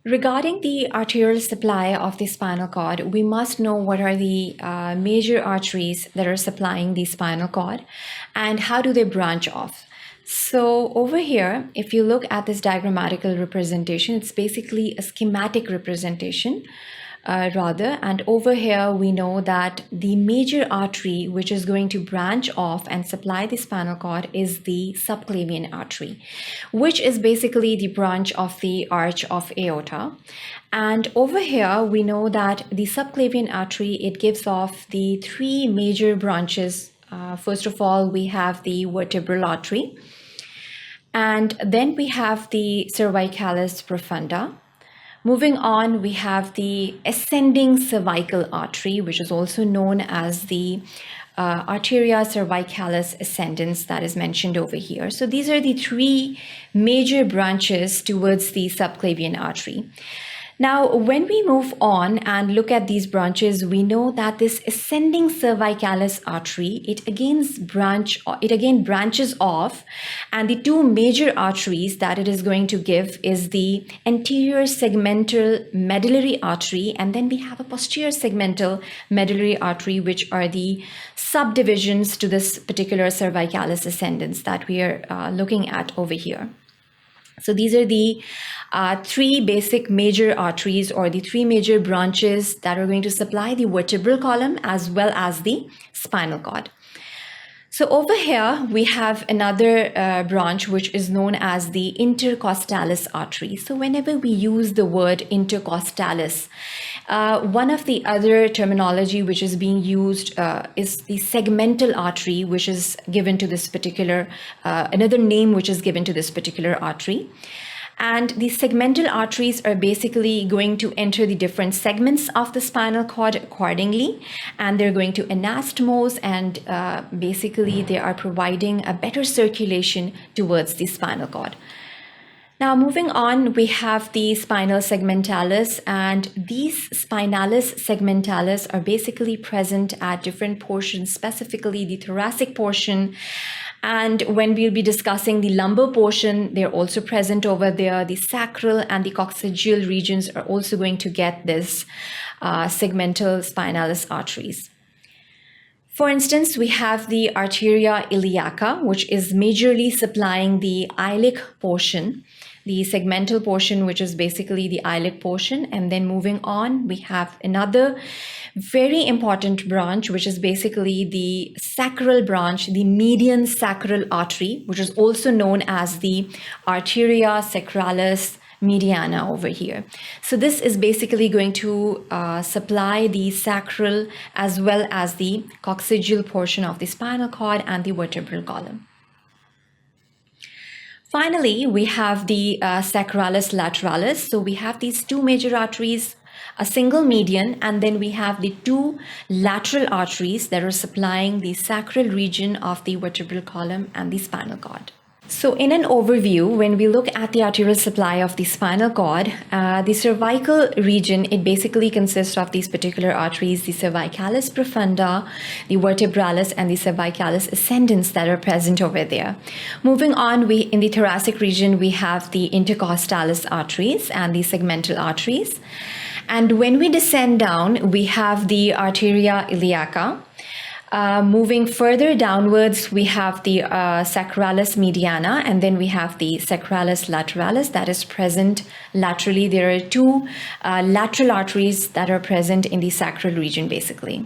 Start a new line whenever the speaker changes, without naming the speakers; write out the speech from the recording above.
Regarding the arterial supply of the spinal cord, we must know what are the major arteries that are supplying the spinal cord and how do they branch off. So over here, if you look at this diagrammatical representation, it's basically a schematic representation and over here we know that the major artery which is going to branch off and supply the spinal cord is the subclavian artery, which is basically the branch of the arch of aorta. And over here we know that the subclavian artery, it gives off the three major branches. First of all, we have the vertebral artery, and then we have the cervicalis profunda. Moving on, we have the ascending cervical artery, which is also known as the arteria cervicalis ascendens, that is mentioned over here. So these are the three major branches towards the subclavian artery. Now, when we move on and look at these branches, we know that this ascending cervicalis artery, it again branches off, and the two major arteries that it is going to give is the anterior segmental medullary artery, and then we have a posterior segmental medullary artery, which are the subdivisions to this particular cervicalis ascendens that we are looking at over here. So these are the three basic major arteries, or the three major branches that are going to supply the vertebral column as well as the spinal cord. So over here, we have another branch which is known as the intercostalis artery. So whenever we use the word intercostalis, one of the other terminology which is being used is the segmental artery, which is given to this particular, another name which is given to this particular artery. And the segmental arteries are basically going to enter the different segments of the spinal cord accordingly, and they're going to anastomose, and basically they are providing a better circulation towards the spinal cord. Now moving on, we have the spinal segmentalis, and these spinalis segmentalis are basically present at different portions, specifically the thoracic portion. And when we'll be discussing the lumbar portion, they're also present over there. The sacral and the coccygeal regions are also going to get this segmental spinalis arteries. For instance, we have the arteria iliaca, which is majorly supplying the iliac portion, the segmental portion, which is basically the iliac portion. And then moving on, we have another very important branch, which is basically the sacral branch, the median sacral artery, which is also known as the arteria sacralis mediana over here. So this is basically going to supply the sacral as well as the coccygeal portion of the spinal cord and the vertebral column. Finally, we have the sacralis lateralis. So we have these two major arteries, a single median, and then we have the two lateral arteries that are supplying the sacral region of the vertebral column and the spinal cord. So in an overview, when we look at the arterial supply of the spinal cord, the cervical region, it basically consists of these particular arteries, the cervicalis profunda, the vertebralis, and the cervicalis ascendens that are present over there. Moving on, in the thoracic region, we have the intercostalis arteries and the segmental arteries. And when we descend down, we have the arteria iliaca. Moving further downwards, we have the sacralis mediana, and then we have the sacralis lateralis that is present laterally. There are two lateral arteries that are present in the sacral region, basically.